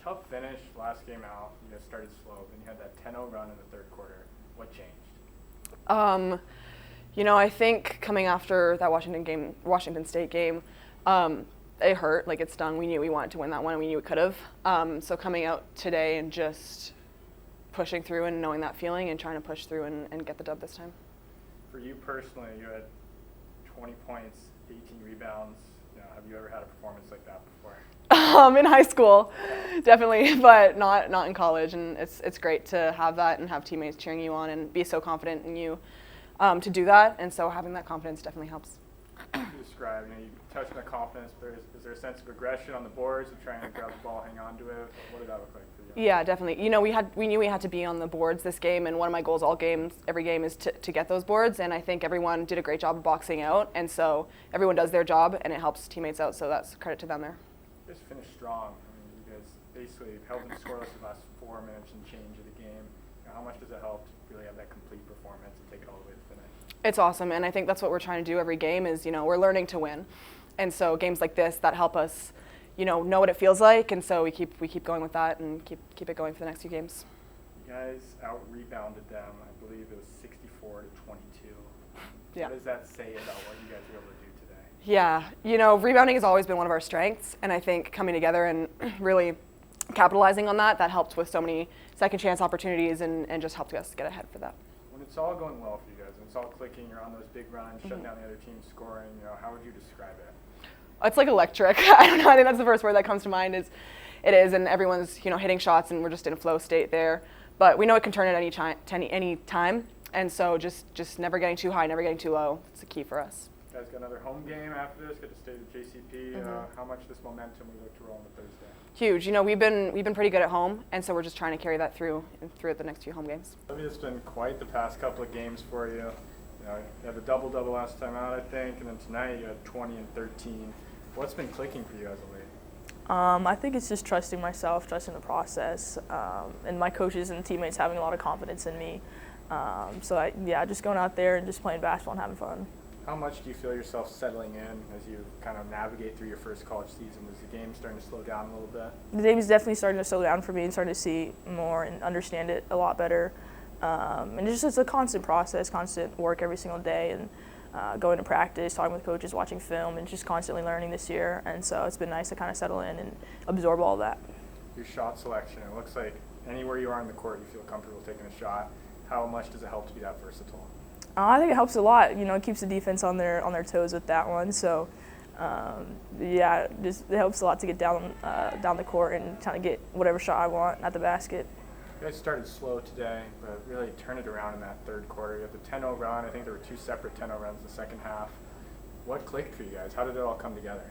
tough finish last game out. You guys started slow, then you had that 10-0 run in the third quarter. What changed? I think coming after that Washington State game, it hurt. Like, it stung. We knew we wanted to win that one, and we knew we could have. So coming out today and just pushing through and knowing that feeling and trying to push through and get the dub this time. For you personally, you had 20 points, 18 rebounds. Have you ever had a performance like that before? In high school, definitely, but not in college. And it's great to have that and have teammates cheering you on and be so confident in you to do that. And so having that confidence definitely helps. You describe, you touched on the confidence, but is there a sense of aggression on the boards of trying to grab the ball, hang on to it? What did that look like for you? Yeah, definitely. We knew we had to be on the boards this game, and one of my goals every game is to get those boards, and I think everyone did a great job of boxing out, and so everyone does their job, and it helps teammates out, so that's credit to them there. You guys finished strong. You guys basically held them scoreless the last 4 minutes and change of the game. How much does it help to really have that complete performance and take it all the way to finish? It's awesome, and I think that's what we're trying to do every game is, we're learning to win. And so games like this that help us, know what it feels like, and so we keep going with that and keep it going for the next few games. You guys out-rebounded them. I believe it was 64-22. Yeah. What does that say about what you guys were able to do today? Yeah, rebounding has always been one of our strengths, and I think coming together and really capitalizing on that helped with so many second chance opportunities and just helped us get ahead for that. When it's all going well for you guys, when it's all clicking, you're on those big runs, shutting down the other team, scoring, how would you describe it? It's like electric. I don't know. I think that's the first word that comes to mind. It is, and everyone's hitting shots, and we're just in a flow state there. But we know it can turn at any time, and so just never getting too high, never getting too low. It's the key for us. You guys got another home game after this. Get to stay with JCP. How much this momentum we look to roll on the Thursday? Huge. We've been pretty good at home, and so we're just trying to carry that through the next few home games. Olivia, it's been quite the past couple of games for you. You had a double-double last time out, I think, and then tonight you had 20 and 13. What's been clicking for you as of late? I think it's just trusting myself, trusting the process, and my coaches and teammates having a lot of confidence in me. Just going out there and just playing basketball and having fun. How much do you feel yourself settling in as you kind of navigate through your first college season? Is the game starting to slow down a little bit? The game is definitely starting to slow down for me and starting to see more and understand it a lot better. And it's a constant process, constant work every single day, and going to practice, talking with coaches, watching film, and just constantly learning this year. And so it's been nice to kind of settle in and absorb all of that. Your shot selection, it looks like anywhere you are on the court you feel comfortable taking a shot. How much does it help to be that versatile? I think it helps a lot. It keeps the defense on their toes with that one. So, it helps a lot to get down the court and kind of get whatever shot I want at the basket. You guys started slow today, but really turned it around in that third quarter. You had the 10-0 run. I think there were 2 separate 10-0 runs in the second half. What clicked for you guys? How did it all come together?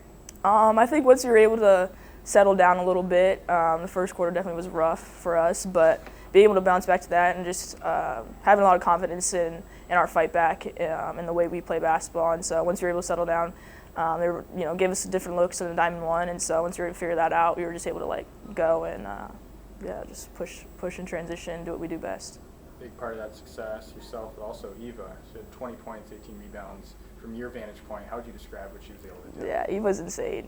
I think once you were able to settle down a little bit, the first quarter definitely was rough for us, but being able to bounce back to that and just having a lot of confidence in our fight back and the way we play basketball. And so once we were able to settle down, they were, gave us different looks in the Diamond One. And so once we were able to figure that out, we were just able to go and just push and transition, do what we do best. Big part of that success, yourself, but also Eva. She had 20 points, 18 rebounds. From your vantage point, how would you describe what she was able to do? Yeah, Eva's insane.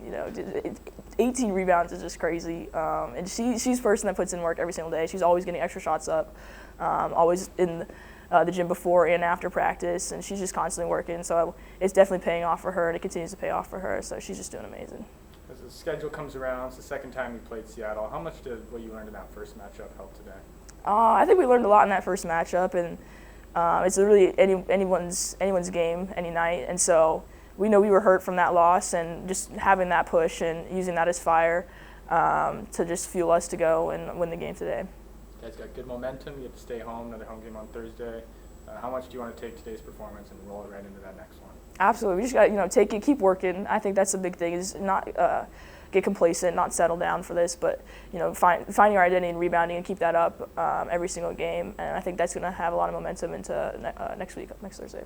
18 rebounds is just crazy. And she's the person that puts in work every single day. She's always getting extra shots up, always in the gym before and after practice, and she's just constantly working. So it's definitely paying off for her, and it continues to pay off for her. So she's just doing amazing. As the schedule comes around, it's the second time you played Seattle. How much did what you learned in that first matchup help today? I think we learned a lot in that first matchup, and it's really anyone's game, any night. And so we know we were hurt from that loss, and just having that push and using that as fire to just fuel us to go and win the game today. You guys got good momentum. You have to stay home, another home game on Thursday. How much do you want to take today's performance and roll it right into that next one? Absolutely. We just got to take it, keep working. I think that's the big thing, is not get complacent, not settle down for this, but find your identity in rebounding and keep that up every single game. And I think that's going to have a lot of momentum into next week, next Thursday.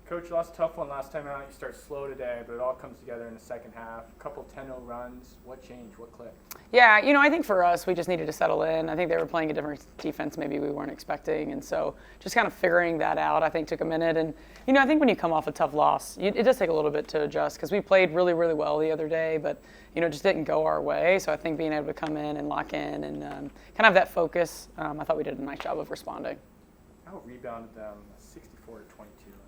Coach, you lost a tough one last time out. You start slow today, but it all comes together in the second half. A couple 10-0 runs. What changed? What clicked? Yeah, I think for us, we just needed to settle in. I think they were playing a different defense maybe we weren't expecting. And so just kind of figuring that out, I think, took a minute. And, I think when you come off a tough loss, it does take a little bit to adjust because we played really, really well the other day, but, just didn't go our way. So I think being able to come in and lock in and kind of have that focus, I thought we did a nice job of responding. How rebounded them 64-22?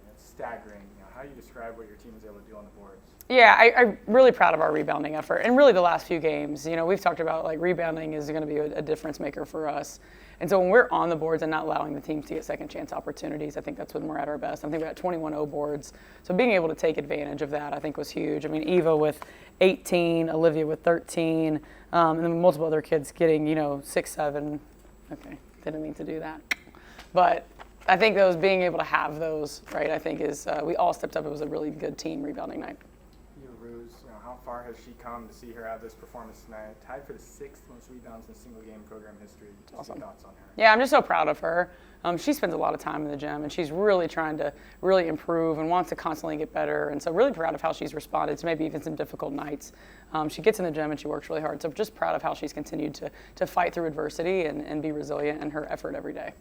That's staggering. How do you describe what your team was able to do on the boards? Yeah, I'm really proud of our rebounding effort. And really the last few games, we've talked about rebounding is going to be a difference maker for us. And so when we're on the boards and not allowing the teams to get second chance opportunities, I think that's when we're at our best. I think we got 21-0 boards. So being able to take advantage of that, I think was huge. Eva with 18, Olivia with 13, and then multiple other kids getting, 6, 7. Okay, didn't mean to do that. But I think being able to have those, right, I think is, we all stepped up. It was a really good team rebounding night. Eva Ruse, how far has she come to see her have this performance tonight? Tied for the 6th most rebounds in single game program history. Just awesome. Your thoughts on her? Yeah, I'm just so proud of her. She spends a lot of time in the gym, and she's really trying to really improve and wants to constantly get better. And so really proud of how she's responded to maybe even some difficult nights. She gets in the gym and she works really hard. So just proud of how she's continued to fight through adversity and be resilient in her effort every day.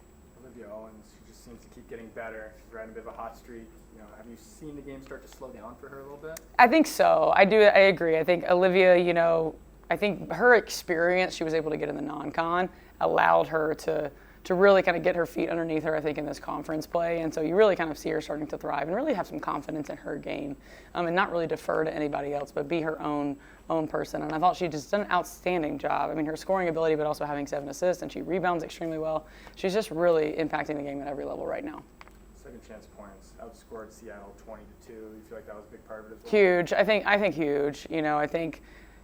Olivia Owen, she just seems to keep getting better. She's riding a bit of a hot streak. Have you seen the game start to slow down for her a little bit? I think so. I agree. I think Olivia, I think her experience, she was able to get in the non-con, allowed her to really kind of get her feet underneath her, I think, in this conference play. And so you really kind of see her starting to thrive and really have some confidence in her game and not really defer to anybody else, but be her own person. And I thought she just did an outstanding job. Her scoring ability, but also having 7 assists, and she rebounds extremely well. She's just really impacting the game at every level right now. Second chance points, outscored Seattle 20-2. You feel like that was a big part of it as well? Huge. I think huge. I think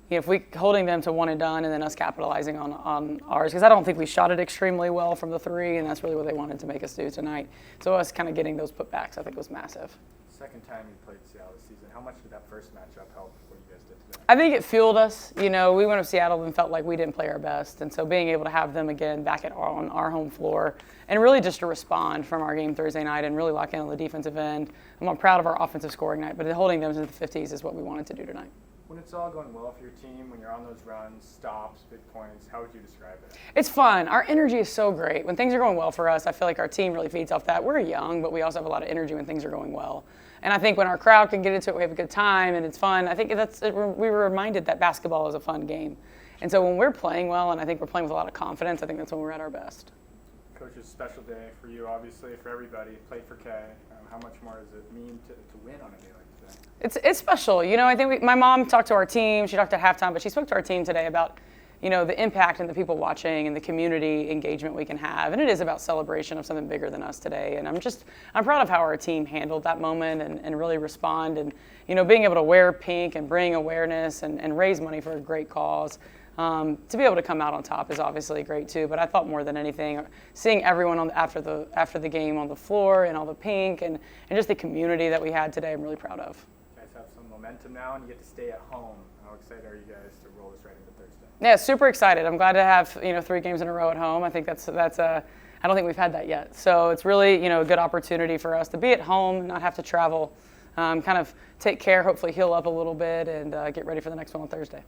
if we holding them to one and done and then us capitalizing on ours, because I don't think we shot it extremely well from the 3, and that's really what they wanted to make us do tonight. So us kind of getting those putbacks, I think, was massive. Second time you played Seattle this season. How much did that first matchup help what you guys did today? I think it fueled us. We went to Seattle and felt like we didn't play our best. And so being able to have them again back on our home floor and really just to respond from our game Thursday night and really lock in on the defensive end. I'm proud of our offensive scoring night, but holding them to the 50s is what we wanted to do tonight. When it's all going well for your team, when you're on those runs, stops, big points, how would you describe it? It's fun. Our energy is so great. When things are going well for us, I feel like our team really feeds off that. We're young, but we also have a lot of energy when things are going well. And I think when our crowd can get into it, we have a good time and it's fun. I think we were reminded that basketball is a fun game. And so when we're playing well, and I think we're playing with a lot of confidence, I think that's when we're at our best. Coach, it's a special day for you, obviously, for everybody. Played for K. How much more does it mean to win on a day like today? It's special. I think my mom talked to our team. She talked at halftime, but she spoke to our team today about the impact and the people watching and the community engagement we can have. And it is about celebration of something bigger than us today. And I'm proud of how our team handled that moment and really respond. And, being able to wear pink and bring awareness and raise money for a great cause. To be able to come out on top is obviously great too. But I thought more than anything, seeing everyone after the game on the floor and all the pink and just the community that we had today, I'm really proud of. You guys have some momentum now and you get to stay at home. How excited are you guys to roll this right into Thursday? Yeah, super excited. I'm glad to have 3 games in a row at home. I think that's I don't think we've had that yet. So it's really a good opportunity for us to be at home, not have to travel, kind of take care, hopefully heal up a little bit, and get ready for the next one on Thursday.